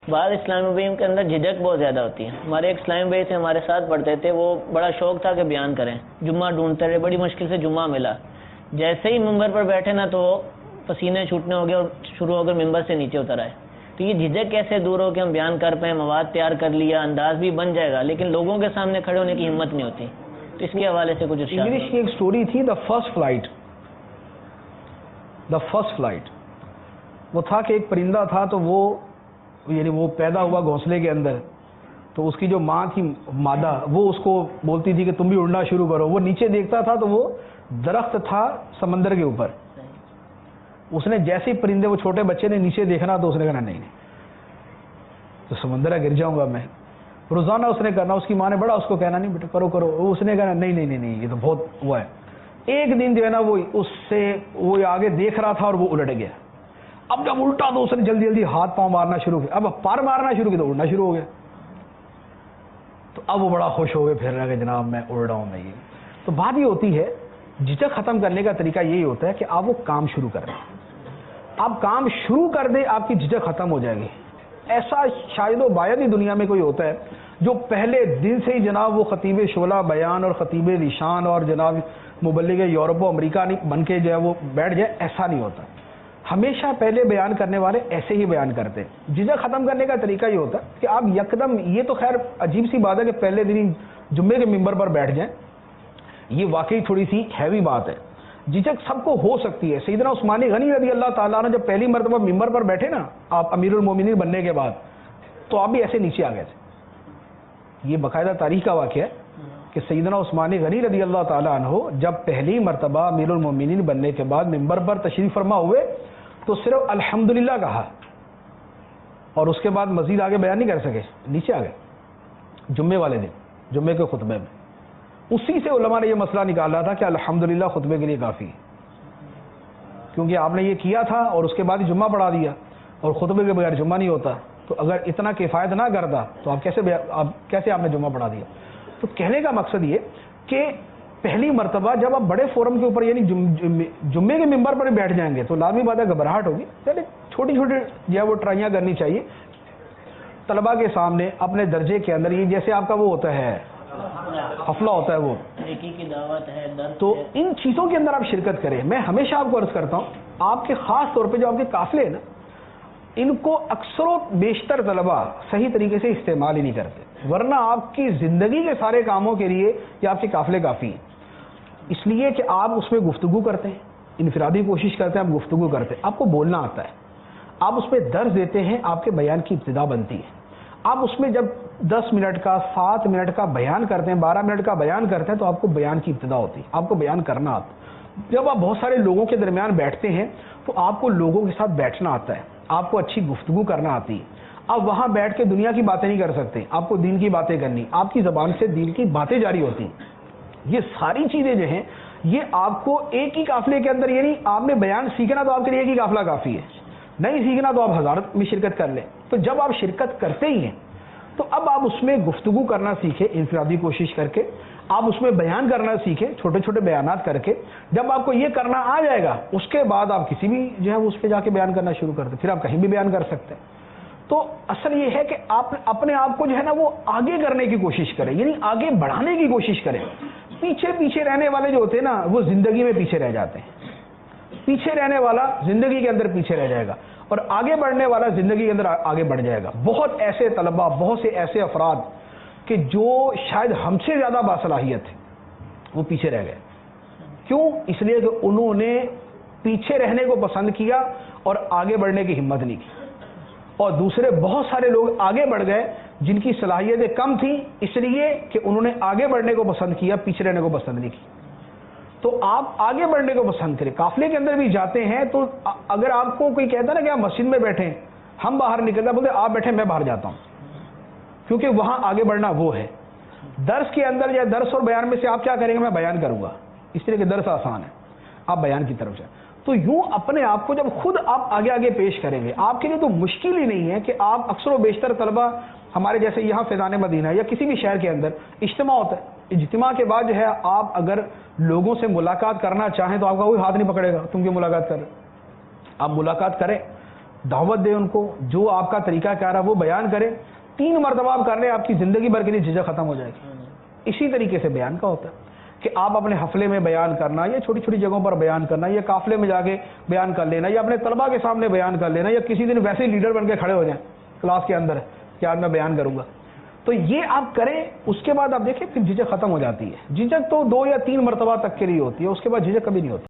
بعض اسلامی بھائیوں کے اندر جھجک بہت زیادہ ہوتی ہے. ہمارے ایک اسلامی بھائی سے ہمارے ساتھ پڑھتے تھے, وہ بڑا شوق تھا کہ بیان کریں, جمعہ ڈھونڈتے رہے, بڑی مشکل سے جمعہ ملا. جیسے ہی ممبر پر بیٹھے نا تو پسینے چھوٹنے ہو گئے اور شروع ہو کر ممبر سے نیچے اتر آئے. تو یہ جھجک کیسے دور ہو کہ ہم بیان کر پائیں, مواد تیار کر لیا, انداز بھی بن جائے گا, لیکن لوگوں کے سامنے کھڑے ہونے کی ہمت نہیں ہوتی. تو اس کے حوالے سے کچھ ارشاد. انگلش کی ایک سٹوری تھی, دا فرسٹ فلائٹ. وہ تھا کہ ایک پرندہ تھا, تو وہ پیدا ہوا گھونسلے کے اندر. تو اس کی جو ماں تھی مادہ, وہ اس کو بولتی تھی کہ تم بھی اڑنا شروع کرو. وہ نیچے دیکھتا تھا تو وہ درخت تھا سمندر کے اوپر. اس نے جیسے ہی پرندے, وہ چھوٹے بچے نے نیچے دیکھنا, تو اس نے کہنا نہیں تو سمندر گر جاؤں گا میں. روزانہ اس نے کرنا, اس کی ماں نے بڑا اس کو کہنا نہیں بیٹا کرو کرو. اس نے کہنا نہیں یہ تو بہت ہوا ہے. ایک دن جو ہے نا وہ آگے دیکھ رہا تھا اور وہ الٹ گیا. اب جب الٹا تو اس نے جلدی جلدی ہاتھ پاؤں مارنا شروع کیا. اب پار مارنا شروع کیا تو اڑنا شروع ہو گیا. تو اب وہ بڑا خوش ہو گئے پھر رہا کہ جناب میں اڑ رہا ہوں میں. یہ تو بات یہ ہوتی ہے, جھجک ختم کرنے کا طریقہ یہی ہوتا ہے کہ آپ وہ کام شروع کریں. آپ کام شروع کر دیں, آپ کی جھجک ختم ہو جائے گی. ایسا شاید و باید ہی دنیا میں کوئی ہوتا ہے جو پہلے دن سے ہی جناب وہ خطیب شعلہ بیان اور خطیب ذیشان اور جناب مبلغ یورپ و امریکہ بن کے جو ہے وہ بیٹھ جائے. ایسا نہیں ہوتا. ہمیشہ پہلے بیان کرنے والے ایسے ہی بیان کرتے ہیں. جھجک ختم کرنے کا طریقہ یہ ہوتا ہے کہ آپ یکدم, یہ تو خیر عجیب سی بات ہے کہ پہلے دن ہی جمعے کے ممبر پر بیٹھ جائیں, یہ واقعی تھوڑی سی ہیوی بات ہے. جھجک سب کو ہو سکتی ہے. سیدنا عثمان غنی رضی اللہ تعالیٰ عنہ جب پہلی مرتبہ ممبر پر بیٹھے نا, آپ امیر المومنین بننے کے بعد, تو آپ بھی ایسے نیچے آ گئے تھے. یہ باقاعدہ تاریخ کا واقعہ ہے کہ سیدنا عثمان غنی رضی اللہ تعالیٰ عنہ جب پہلی مرتبہ امیر المومنین بننے کے بعد ممبر پر تشریف فرما ہوئے تو صرف الحمدللہ کہا, اور اس کے بعد مزید آگے بیان نہیں کر سکے, نیچے آ گئے. جمعے والے دن جمعے کے خطبے میں اسی سے علماء نے یہ مسئلہ نکالا تھا کہ الحمدللہ خطبے کے لیے کافی ہے, کیونکہ آپ نے یہ کیا تھا اور اس کے بعد ہی جمعہ پڑھا دیا, اور خطبے کے بغیر جمعہ نہیں ہوتا. تو اگر اتنا کفایت نہ کرتا تو آپ کیسے آپ نے جمعہ پڑھا دیا. تو کہنے کا مقصد یہ کہ پہلی مرتبہ جب آپ بڑے فورم کے اوپر یعنی جمعے کے ممبر پر بیٹھ جائیں گے تو لازمی بات ہے گھبراہٹ ہوگی. پہلے چھوٹی چھوٹی جو ہے وہ ٹرائیاں کرنی چاہیے طلباء کے سامنے اپنے درجے کے اندر. یہ جیسے آپ کا وہ ہوتا ہے حفلہ ہوتا ہے, وہ نیکی کی دعوت ہے, تو ان چیزوں کے اندر آپ شرکت کریں. میں ہمیشہ آپ کو عرض کرتا ہوں, آپ کے خاص طور پہ جو آپ کے قافلے ہیں نا, ان کو اکثر و بیشتر طلباء صحیح طریقے سے استعمال ہی نہیں کرتے, ورنہ آپ کی زندگی کے سارے کاموں کے لیے یہ آپ کے قافلے کافی ہیں. اس لیے کہ آپ اس میں گفتگو کرتے ہیں, انفرادی کوشش کرتے ہیں, آپ گفتگو کرتے ہیں, آپ کو بولنا آتا ہے, آپ اس میں درس دیتے ہیں, آپ کے بیان کی ابتدا بنتی ہے. آپ اس میں جب 10 منٹ کا 7 منٹ کا بیان کرتے ہیں, 12 منٹ کا بیان کرتے ہیں, تو آپ کو بیان کی ابتدا ہوتی ہے, آپ کو بیان کرنا آتا ہے. جب آپ بہت سارے لوگوں کے درمیان بیٹھتے ہیں تو آپ کو لوگوں کے ساتھ بیٹھنا آتا ہے, آپ کو اچھی گفتگو کرنا آتی ہے. آپ وہاں بیٹھ کے دنیا کی باتیں نہیں کر سکتے, آپ کو دین کی باتیں کرنی, آپ کی زبان سے دین کی باتیں جاری ہوتی ہیں. یہ ساری چیزیں جو ہیں یہ آپ کو ایک ہی قافلے کے اندر, یعنی آپ نے بیان سیکھنا تو آپ کے لیے ایک ہی قافلہ کافی ہے, نہیں سیکھنا تو آپ 1000 میں شرکت کر لیں. تو جب آپ شرکت کرتے ہی ہیں تو اب آپ اس میں گفتگو کرنا سیکھیں انفرادی کوشش کر کے, آپ اس میں بیان کرنا سیکھیں چھوٹے چھوٹے بیانات کر کے. جب آپ کو یہ کرنا آ جائے گا اس کے بعد آپ کسی بھی جو ہے اس پہ جا کے بیان کرنا شروع کر دیں, پھر آپ کہیں بھی بیان کر سکتے ہیں. تو اصل یہ ہے کہ آپ اپنے آپ کو جو ہے نا وہ آگے کرنے کی کوشش کریں, یعنی آگے بڑھانے کی کوشش کریں. پیچھے رہنے والے جو ہوتے ہیں نا وہ زندگی میں پیچھے رہ جاتے ہیں. پیچھے رہنے والا زندگی کے اندر پیچھے رہ جائے گا, اور آگے بڑھنے والا زندگی کے اندر آگے بڑھ جائے گا. بہت ایسے طلباء, بہت سے ایسے افراد کہ جو شاید ہم سے زیادہ باصلاحیت تھے, وہ پیچھے رہ گئے. کیوں؟ اس لیے کہ انہوں نے پیچھے رہنے کو پسند کیا اور آگے بڑھنے کی ہمت نہیں کی. اور دوسرے بہت سارے لوگ آگے بڑھ گئے جن کی صلاحیتیں کم تھیں, اس لیے کہ انہوں نے آگے بڑھنے کو پسند کیا, پیچھے رہنے کو پسند نہیں کی. تو آپ آگے بڑھنے کو پسند کریں. قافلے کے اندر بھی جاتے ہیں تو اگر آپ کو کوئی کہتا ہے نا کہ آپ مسجد میں بیٹھیں, ہم باہر نکلتے بولتے آپ بیٹھیں میں باہر جاتا ہوں, کیونکہ وہاں آگے بڑھنا وہ ہے. درس کے اندر یا درس اور بیان میں سے آپ کیا کریں گے؟ میں بیان کروں گا, اس لیے کہ درس آسان ہے, آپ بیان کی طرف جائیں. تو یوں اپنے آپ کو جب خود آپ آگے آگے پیش کریں گے, آپ کے لیے تو مشکل ہی نہیں ہے کہ آپ اکثر و بیشتر طلباء ہمارے جیسے یہاں فیضان مدینہ یا کسی بھی شہر کے اندر اجتماع ہوتا ہے, اجتماع کے بعد جو ہے آپ اگر لوگوں سے ملاقات کرنا چاہیں تو آپ کا کوئی ہاتھ نہیں پکڑے گا تم کی ملاقات کر. آپ ملاقات کریں, دعوت دیں ان کو, جو آپ کا طریقہ کار ہے وہ بیان کریں. 3 مرتبہ آپ کر لیں, آپ کی زندگی بھر کے لیے جھجک ختم ہو جائے گی. اسی طریقے سے بیان کا ہوتا ہے کہ آپ اپنے حفلے میں بیان کرنا, یا چھوٹی چھوٹی جگہوں پر بیان کرنا, یا قافلے میں جا کے بیان کر لینا, یا اپنے طلباء کے سامنے بیان کر لینا, یا کسی دن ویسے ہی لیڈر بن کے کھڑے ہو جائیں کلاس کے اندر کہ آج میں بیان کروں گا. تو یہ آپ کریں, اس کے بعد آپ دیکھیں پھر جھجک ختم ہو جاتی ہے. جھجک تو 2 یا 3 مرتبہ تک کے لیے ہوتی ہے, اس کے بعد جھجک کبھی نہیں ہوتی.